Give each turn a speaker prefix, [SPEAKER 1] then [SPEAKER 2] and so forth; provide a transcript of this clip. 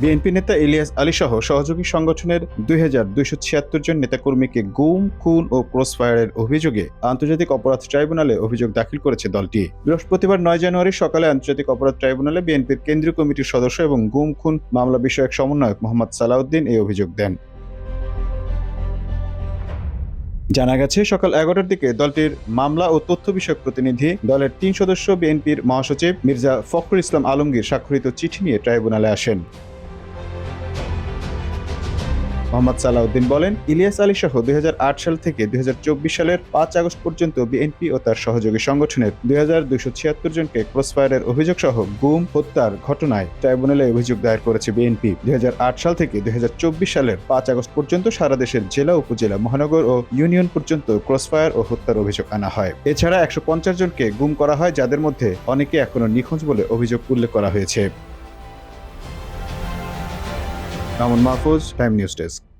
[SPEAKER 1] BNP নেতা ইলিয়াস আলী সহ সহযোগী সংগঠনের ২,২৭৬ জন নেতাকর্মীকে গুম, খুন ও ক্রসফায়ারের অভিযোগে আন্তর্জাতিক অপরাধ ট্রাইব্যুনালে অভিযোগ দাখিল করেছে দলটি। বৃহস্পতিবার ৯ জানুয়ারি সকালে আন্তর্জাতিক অপরাধ ট্রাইব্যুনালে বিএনপির কেন্দ্রীয় কমিটির সদস্য এবং গুম খুন মামলা বিষয়ক সমন্বয়ক মোহাম্মদ সালাউদ্দিন এই অভিযোগ দেন। জানা গেছে, সকাল ১১টার দিকে দলটির মামলা ও তথ্য বিষয়ক প্রতিনিধি দলের ৩ সদস্য বিএনপির মহাসচিব মির্জা ফখরুল ইসলাম আলমগীর স্বাক্ষরিত চিঠি নিয়ে ট্রাইব্যুনালে আসেন। মোহাম্মদ সালাউদ্দিন বলেন, ইলিয়াস আলী সহ ২০০৮ সাল থেকে ২০২৪ সালের ৫ আগস্ট পর্যন্ত বিএনপি ও তার সহযোগী সংগঠনের ২,২৭৬ জনকে ক্রসফায়ারের অভিযোগ সহ গুম, হত্যার ঘটনায় ট্রাইব্যুনালে অভিযোগ দায়ের করেছে বিএনপি। ২০০৮ সাল থেকে ২০২৪ সালের ৫ আগস্ট পর্যন্ত সারা দেশের জেলা, উপজেলা, মহানগর ও ইউনিয়ন পর্যন্ত ক্রসফায়ার ও হত্যার অভিযোগ আনা হয়। এছাড়া ১৫০ জনকে গুম করা হয়, যাদের মধ্যে অনেকে এখনো নিখোঁজ বলে অভিযোগ উল্লেখ করা হয়েছে। Mamun Mahfuz, time news desk.